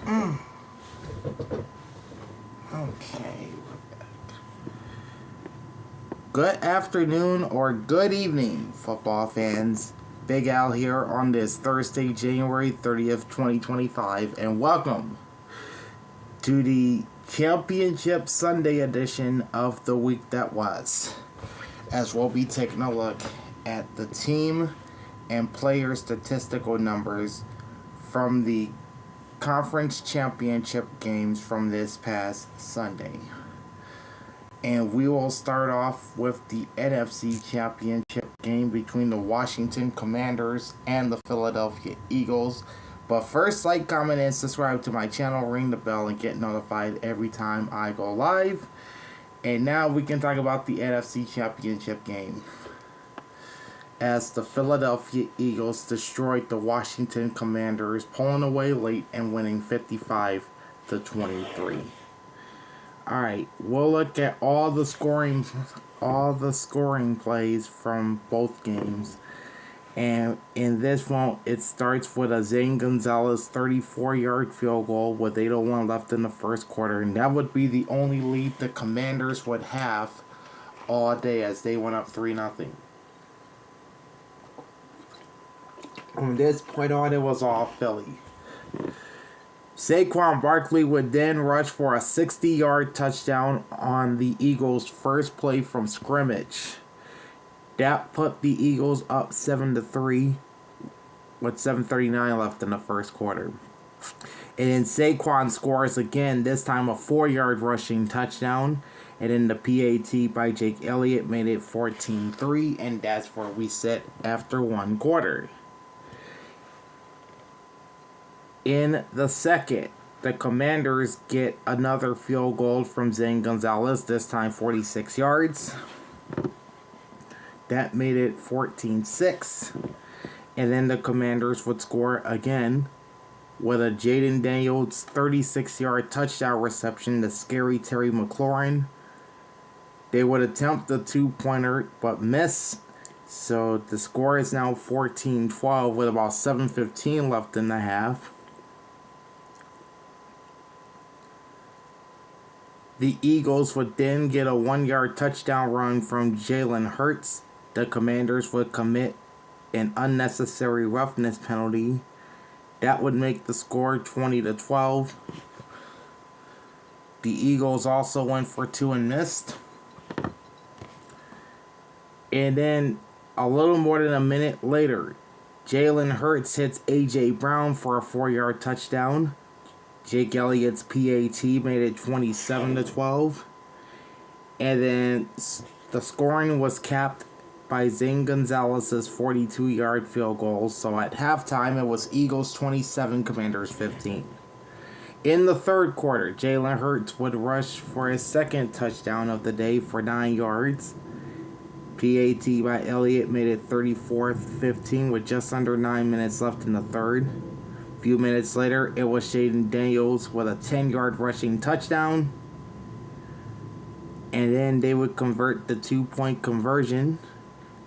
Okay. Good afternoon or good evening, football fans. Big Al here on this Thursday, January 30th, 2025, and welcome to the Championship Sunday edition of the week that was, as we'll be taking a look at the team and player statistical numbers from the conference championship games from this past Sunday. And we will start off with the NFC championship game between the Washington Commanders and the Philadelphia Eagles. But first, like, comment, and subscribe to my channel, ring the bell, and get notified every time I go live. And now we can talk about the NFC championship game, as the Philadelphia Eagles destroyed the Washington Commanders, pulling away late and winning 55-23. Alright, we'll look at all the scoring plays from both games. And in this one, it starts with a Zane Gonzalez 34-yard field goal with 8:01 left in the first quarter. And that would be the only lead the Commanders would have all day, as they went up 3-0. From this point on, it was all Philly. Saquon Barkley would then rush for a 60-yard touchdown on the Eagles' first play from scrimmage. That put the Eagles up 7-3 with 7:39 left in the first quarter. And then Saquon scores again, this time a 4-yard rushing touchdown. And then the PAT by Jake Elliott made it 14-3, and that's where we sit after one quarter. In the second, the Commanders get another field goal from Zane Gonzalez, this time 46 yards. That made it 14-6. And then the Commanders would score again with a Jaden Daniels 36-yard touchdown reception to scary Terry McLaurin. They would attempt the two-pointer but miss. So the score is now 14-12 with about 7:15 left in the half. The Eagles would then get a 1-yard touchdown run from Jalen Hurts. The Commanders would commit an unnecessary roughness penalty. That would make the score 20-12. The Eagles also went for 2 and missed. And then a little more than a minute later, Jalen Hurts hits A.J. Brown for a 4-yard touchdown. Jake Elliott's PAT made it 27-12. And then the scoring was capped by Zane Gonzalez's 42-yard field goal. So at halftime, it was Eagles 27, Commanders 15. In the third quarter, Jalen Hurts would rush for his second touchdown of the day for 9 yards. PAT by Elliott made it 34-15 with just under 9 minutes left in the third. A few minutes later, it was Jaden Daniels with a 10-yard rushing touchdown. And then they would convert the 2-point conversion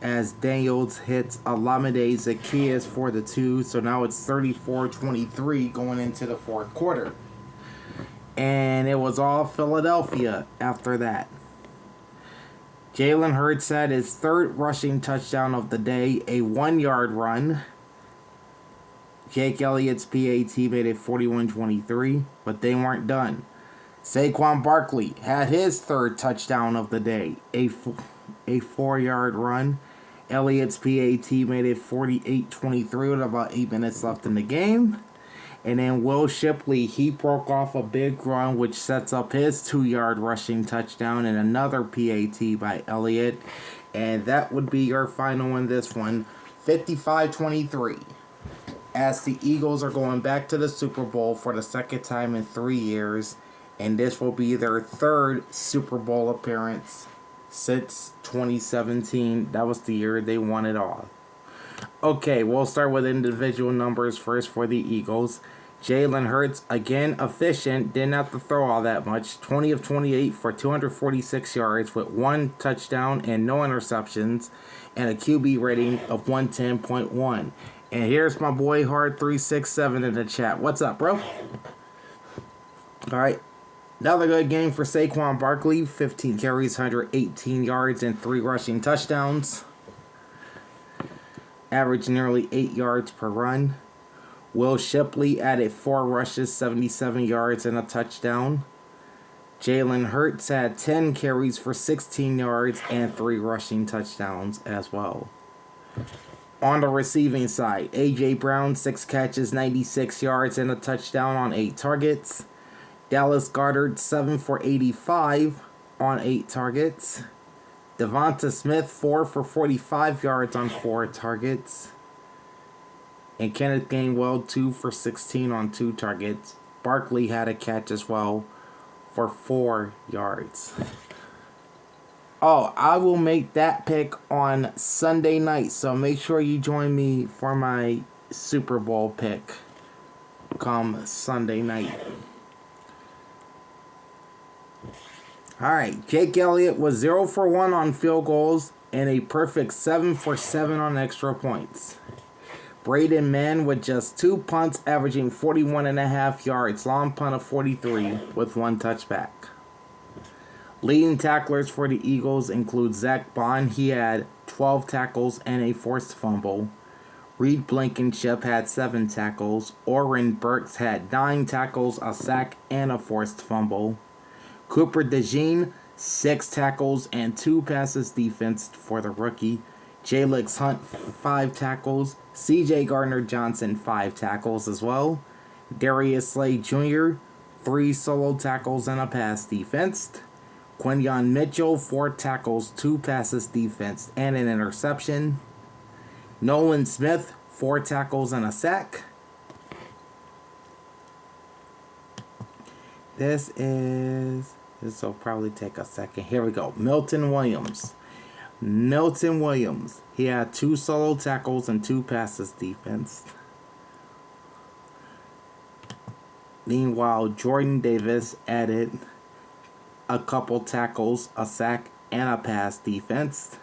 as Daniels hits Olamide Zaccheaus for the 2. So now it's 34-23 going into the fourth quarter. And it was all Philadelphia after that. Jalen Hurts had his third rushing touchdown of the day, a 1-yard run. Jake Elliott's PAT made it 41-23, but they weren't done. Saquon Barkley had his third touchdown of the day, a 4-yard run. Elliott's PAT made it 48-23 with about 8 minutes left in the game. And then Will Shipley, he broke off a big run, which sets up his 2-yard rushing touchdown and another PAT by Elliott. And that would be your final in this one, 55-23. As the Eagles are going back to the Super Bowl for the second time in 3 years. And this will be their third Super Bowl appearance since 2017. That was the year they won it all. Okay, we'll start with individual numbers first for the Eagles. Jalen Hurts, again efficient, didn't have to throw all that much. 20 of 28 for 246 yards with 1 touchdown and no interceptions, and a QB rating of 110.1. And here's my boy Hard367 in the chat. What's up, bro? All right. Another good game for Saquon Barkley. 15 carries, 118 yards, and 3 rushing touchdowns. Averaged nearly 8 yards per run. Will Shipley added 4 rushes, 77 yards, and a touchdown. Jalen Hurts had 10 carries for 16 yards and 3 rushing touchdowns as well. On the receiving side, A.J. Brown, 6 catches, 96 yards, and a touchdown on 8 targets. Dallas Goedert, 7 for 85 on 8 targets. Devonta Smith, 4 for 45 yards on 4 targets. And Kenneth Gainwell, 2 for 16 on 2 targets. Barkley had a catch as well for 4 yards. Oh, I will make that pick on Sunday night, so make sure you join me for my Super Bowl pick come Sunday night. Alright, Jake Elliott was 0 for 1 on field goals and a perfect 7 for 7 on extra points. Braden Mann with just 2 punts averaging 41.5 yards, long punt of 43 with 1 touchback. Leading tacklers for the Eagles include Zach Bond. He had 12 tackles and a forced fumble. Reed Blankenship had 7 tackles. Oren Burks had 9 tackles, a sack, and a forced fumble. Cooper DeJean, 6 tackles and 2 passes defensed for the rookie. Jalix Hunt, 5 tackles. C.J. Gardner-Johnson, 5 tackles as well. Darius Slay Jr., 3 solo tackles and a pass defensed. Quinyon Mitchell, 4 tackles, 2 passes defensed, and an interception. Nolan Smith, 4 tackles and a sack. This will probably take a second. Here we go. Milton Williams. He had 2 solo tackles and 2 passes defensed. Meanwhile, Jordan Davis added a couple tackles, a sack, and a pass defense.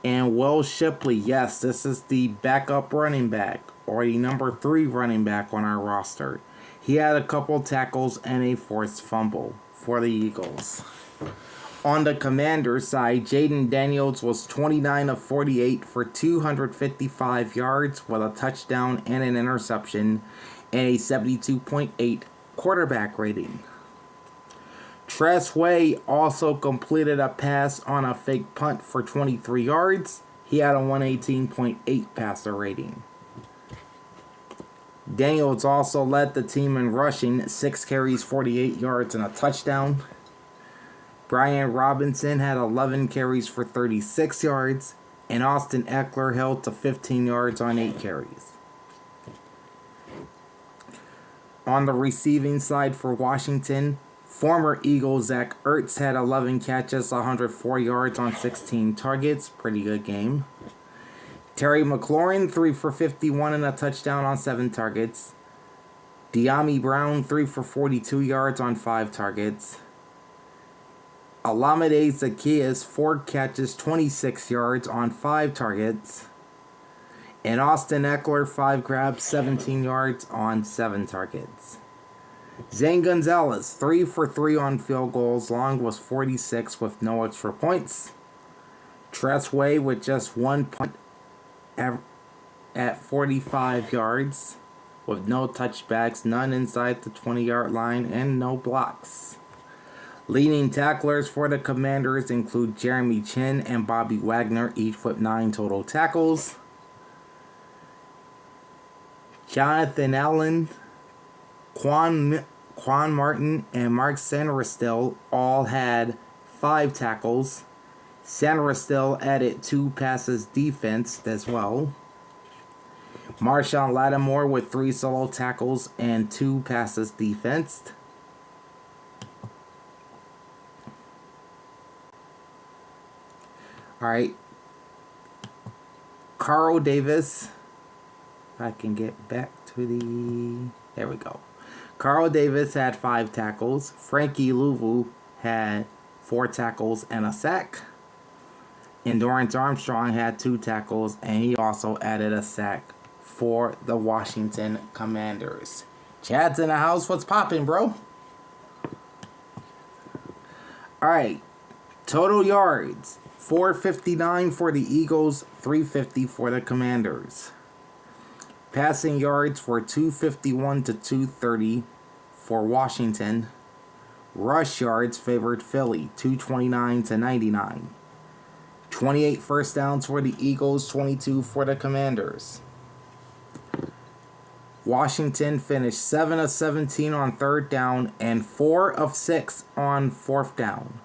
And Will Shipley, yes, this is the backup running back, or the number 3 running back on our roster. He had a couple tackles and a forced fumble for the Eagles. On the Commanders side, Jaden Daniels was 29 of 48 for 255 yards with a touchdown and an interception and a 72.8 quarterback rating. Tress Way also completed a pass on a fake punt for 23 yards. He had a 118.8 passer rating. Daniels also led the team in rushing, 6 carries, 48 yards, and a touchdown. Brian Robinson had 11 carries for 36 yards, and Austin Eckler held to 15 yards on 8 carries. On the receiving side for Washington, former Eagle Zach Ertz had 11 catches, 104 yards on 16 targets. Pretty good game. Terry McLaurin, 3 for 51 and a touchdown on 7 targets. De'Ami Brown, 3 for 42 yards on 5 targets. Olamide Zaccheaus, 4 catches, 26 yards on 5 targets. And Austin Eckler, 5 grabs, 17 yards on 7 targets. Zane Gonzalez, 3 for 3 on field goals. Long was 46 with no extra points. Tress Way with just 1 punt at 45 yards with no touchbacks, none inside the 20-yard line, and no blocks. Leading tacklers for the Commanders include Jeremy Chin and Bobby Wagner, each with 9 total tackles. Jonathan Allen, Quan Martin, and Mark Sanderstil all had 5 tackles. Sanderstil added 2 passes defensed as well. Marshawn Lattimore with 3 solo tackles and 2 passes defensed. Alright. Carl Davis. If I can get back to the... There we go. Carl Davis had 5 tackles. Frankie Louvu had 4 tackles and a sack. And Dorrance Armstrong had 2 tackles, and he also added a sack for the Washington Commanders. Chad's in the house. What's poppin', bro? Alright. Total yards. 459 for the Eagles, 350 for the Commanders. Passing yards were 251 to 230 for Washington. Rush yards favored Philly, 229 to 99. 28 first downs for the Eagles, 22 for the Commanders. Washington finished 7 of 17 on third down and 4 of 6 on fourth down.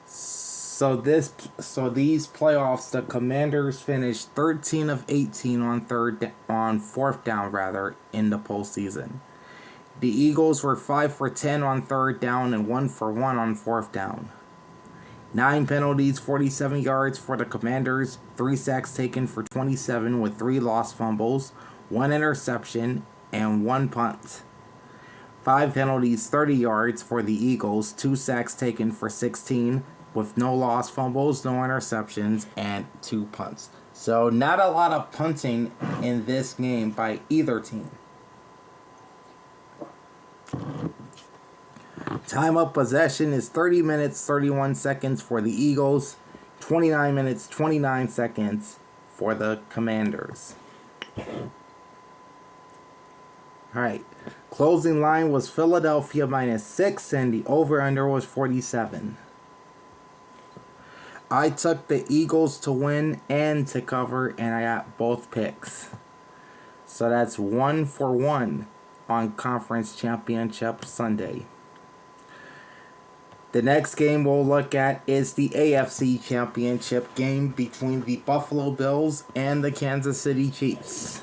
So these playoffs, the Commanders finished 13 of 18 on fourth down in the postseason. The Eagles were 5 for 10 on third down and 1 for 1 on fourth down. 9 penalties, 47 yards for the Commanders, 3 sacks taken for 27 with 3 lost fumbles, 1 interception, and 1 punt. 5 penalties, 30 yards for the Eagles, 2 sacks taken for 16 with no lost fumbles, no interceptions, and 2 punts. So not a lot of punting in this game by either team. Time of possession is 30 minutes, 31 seconds for the Eagles, 29 minutes, 29 seconds for the Commanders. Alright, closing line was Philadelphia -6 and the over-under was 47. I took the Eagles to win and to cover, and I got both picks. So that's 1 for 1 on Conference Championship Sunday. The next game we'll look at is the AFC Championship game between the Buffalo Bills and the Kansas City Chiefs.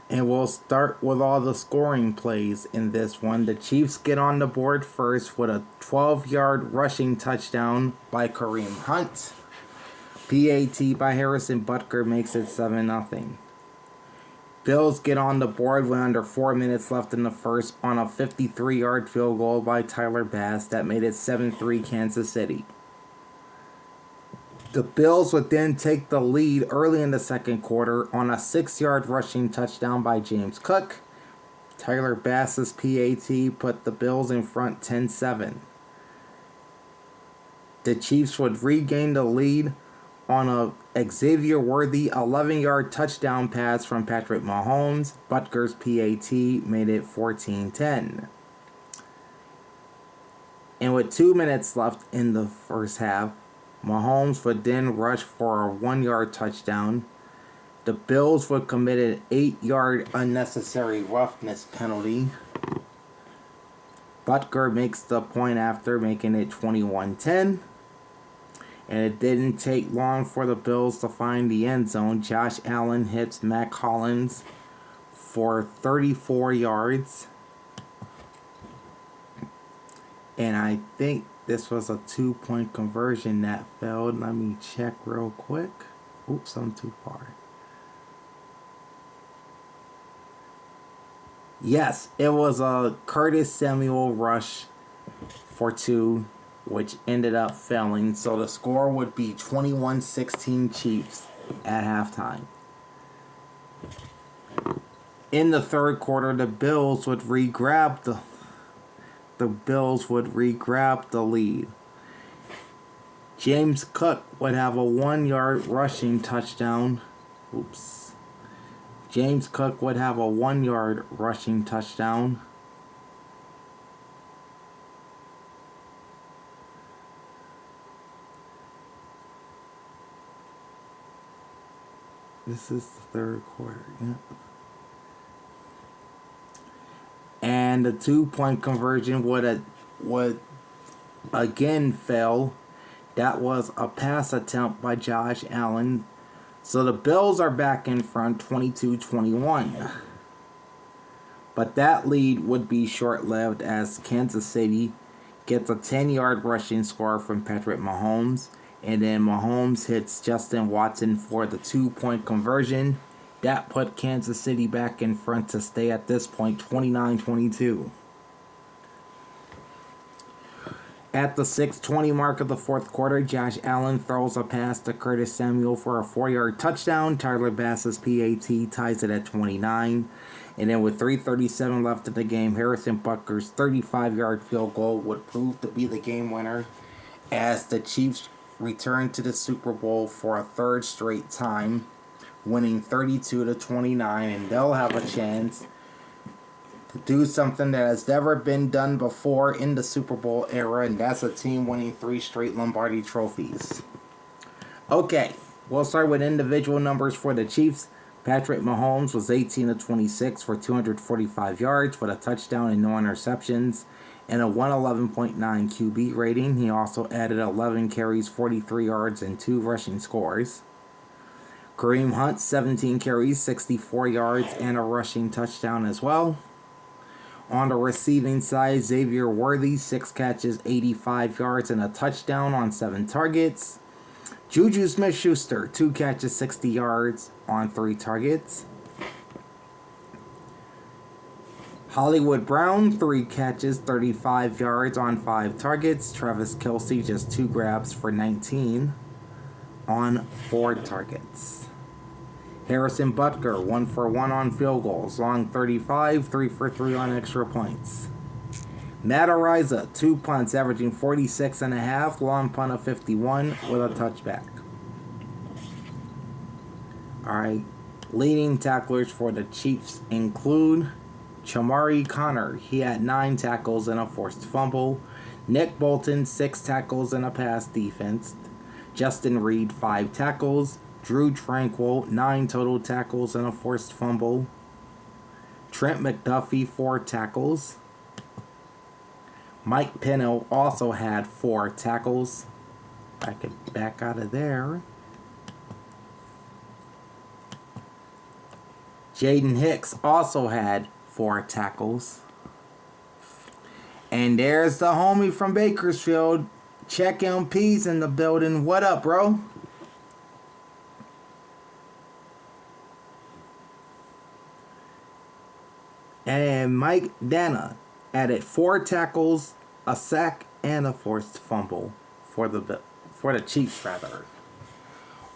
And we'll start with all the scoring plays in this one. The Chiefs get on the board first with a 12-yard rushing touchdown by Kareem Hunt. PAT by Harrison Butker makes it 7-0. Bills get on the board with under 4 minutes left in the first on a 53-yard field goal by Tyler Bass that made it 7-3 Kansas City. The Bills would then take the lead early in the second quarter on a 6-yard rushing touchdown by James Cook. Tyler Bass's PAT put the Bills in front 10-7. The Chiefs would regain the lead on a Xavier Worthy 11-yard touchdown pass from Patrick Mahomes. Butker's PAT made it 14-10. And with 2 minutes left in the first half, Mahomes would then rush for a 1-yard touchdown. The Bills would commit an 8-yard unnecessary roughness penalty. Butker makes the point after, making it 21-10. And it didn't take long for the Bills to find the end zone. Josh Allen hits Mac Hollins for 34 yards. And I think this was a 2-point conversion that failed. Let me check real quick. Oops, I'm too far. Yes, it was a Curtis Samuel rush for 2, which ended up failing. So the score would be 21-16 Chiefs at halftime. In the third quarter, the Bills would re-grab the lead. James Cook would have a 1-yard rushing touchdown. James Cook would have a 1-yard rushing touchdown. This is the third quarter, yeah. And the 2-point conversion would again fail. That was a pass attempt by Josh Allen. So the Bills are back in front 22-21. But that lead would be short-lived as Kansas City gets a 10-yard rushing score from Patrick Mahomes. And then Mahomes hits Justin Watson for the 2-point conversion. That put Kansas City back in front to stay at this point 29-22. At the 6:20 mark of the fourth quarter, Josh Allen throws a pass to Curtis Samuel for a 4-yard touchdown. Tyler Bass's PAT ties it at 29. And then with 3:37 left in the game, Harrison Butker's 35-yard field goal would prove to be the game winner as the Chiefs return to the Super Bowl for a third straight time, winning 32-29, and they'll have a chance to do something that has never been done before in the Super Bowl era, and that's a team winning 3 straight Lombardi trophies. Okay, we'll start with individual numbers for the Chiefs. Patrick Mahomes was 18-26 for 245 yards with a touchdown and no interceptions and a 111.9 QB rating. He also added 11 carries, 43 yards, and 2 rushing scores. Kareem Hunt, 17 carries, 64 yards, and a rushing touchdown as well. On the receiving side, Xavier Worthy, 6 catches, 85 yards, and a touchdown on 7 targets. Juju Smith-Schuster, 2 catches, 60 yards on 3 targets. Hollywood Brown, 3 catches, 35 yards on 5 targets. Travis Kelce, just 2 grabs for 19 on 4 targets. Harrison Butker, 1 for 1 on field goals, long 35, 3 for 3 on extra points. Matt Araiza, 2 punts, averaging 46.5, long punt of 51 with a touchback. Alright, leading tacklers for the Chiefs include Chamari Connor. He had 9 tackles and a forced fumble. Nick Bolton, 6 tackles and a pass defense. Justin Reed, 5 tackles. Drew Tranquill, 9 total tackles and a forced fumble. Trent McDuffie, 4 tackles. Mike Pennell also had 4 tackles. I can back out of there. Jaden Hicks also had 4 tackles. And there's the homie from Bakersfield. Check MP's in the building. What up, bro? And Mike Dana added 4 tackles, a sack, and a forced fumble for the Chiefs, rather.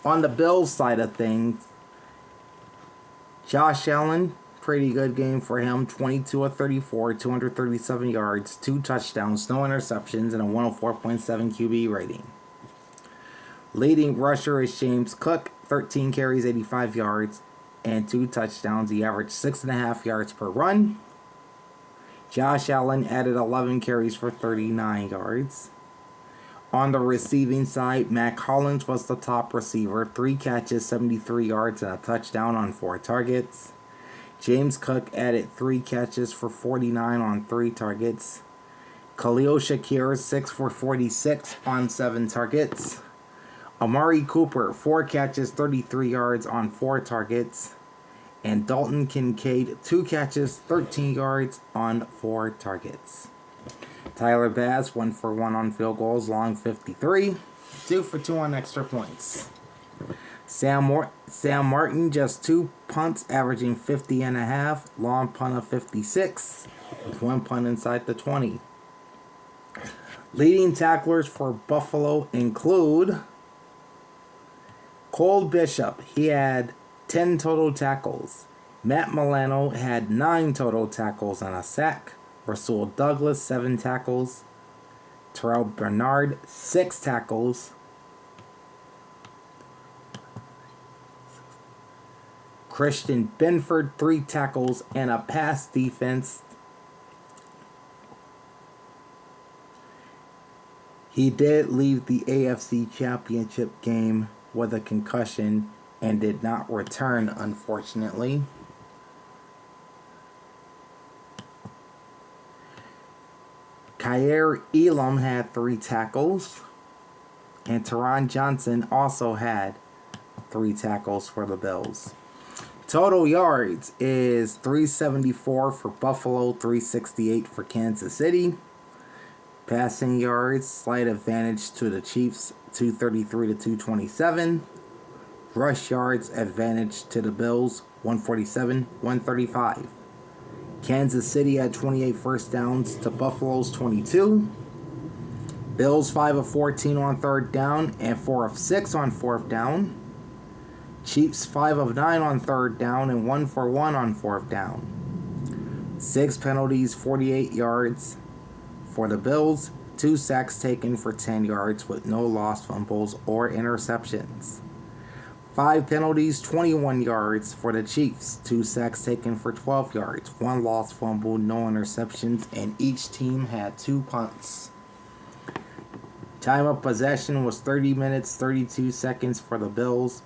On the Bills side of things, Josh Allen, pretty good game for him. 22-34, 237 yards, 2 touchdowns, no interceptions, and a 104.7 QB rating. Leading rusher is James Cook, 13 carries, 85 yards, and 2 touchdowns. He averaged 6.5 yards per run. Josh Allen added 11 carries for 39 yards. On the receiving side, Matt Collins was the top receiver. 3 catches, 73 yards, and a touchdown on 4 targets. James Cook added 3 catches for 49 on 3 targets. Khalil Shakir, 6 for 46 on 7 targets. Amari Cooper, 4 catches, 33 yards on 4 targets. And Dalton Kincaid, 2 catches, 13 yards on 4 targets. Tyler Bass, 1 for 1 on field goals, long 53. 2 for 2 on extra points. Sam Martin, just 2 punts, averaging 50.5, long punt of 56, with 1 punt inside the 20. Leading tacklers for Buffalo include Cole Bishop. He had 10 total tackles. Matt Milano had 9 total tackles and a sack. Rasul Douglas, 7 tackles. Terrell Bernard, 6 tackles. Christian Benford, 3 tackles and a pass defense. He did leave the AFC Championship game with a concussion and did not return, unfortunately. Kyer Elam had 3 tackles, and Teron Johnson also had 3 tackles for the Bills. Total yards is 374 for Buffalo, 368 for Kansas City. Passing yards, slight advantage to the Chiefs, 233 to 227. Rush yards, advantage to the Bills, 147, 135. Kansas City had 28 first downs to Buffalo's 22. Bills 5 of 14 on third down and 4 of 6 on fourth down. Chiefs 5 of 9 on third down and 1 for 1 on fourth down. 6 penalties, 48 yards for the Bills. 2 sacks taken for 10 yards with no lost fumbles or interceptions. 5 penalties, 21 yards for the Chiefs. 2 sacks taken for 12 yards. 1 lost fumble, no interceptions, and each team had 2 punts. Time of possession was 30 minutes, 32 seconds for the Bills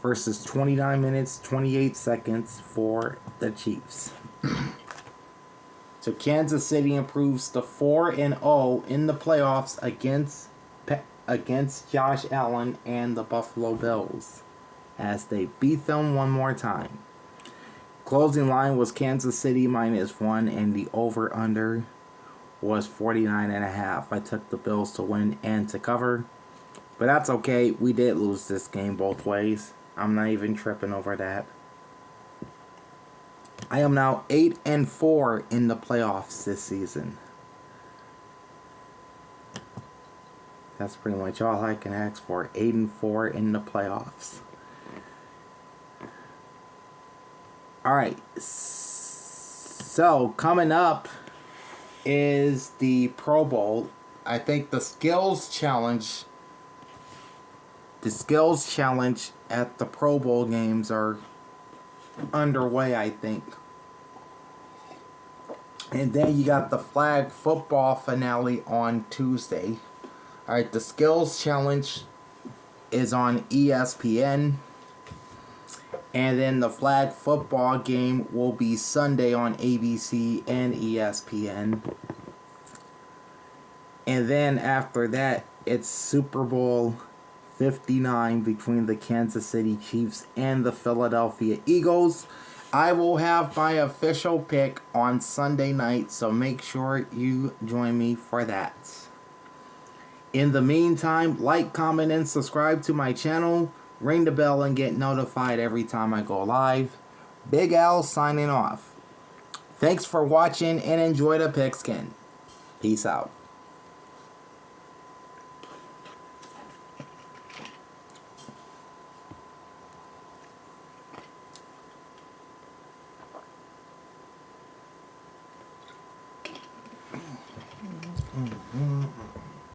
versus 29 minutes, 28 seconds for the Chiefs. So Kansas City improves to 4-0 in the playoffs against Josh Allen and the Buffalo Bills, as they beat them one more time. Closing line was Kansas City -1, and the over-under was 49.5. I took the Bills to win and to cover, but that's okay. We did lose this game both ways. I'm not even tripping over that. I am now 8-4 in the playoffs this season. That's pretty much all I can ask for. 8-4 in the playoffs. Alright, so coming up is the Pro Bowl. I think the skills challenge at the Pro Bowl games are underway, I think. And then you got the flag football finale on Tuesday. Alright, the skills challenge is on ESPN. And then the flag football game will be Sunday on ABC and ESPN. And then after that, it's Super Bowl 59 between the Kansas City Chiefs and the Philadelphia Eagles. I will have my official pick on Sunday night, so make sure you join me for that. In the meantime, like, comment, and subscribe to my channel. Ring the bell and get notified every time I go live. Big Al signing off. Thanks for watching and enjoy the pigskin. Peace out.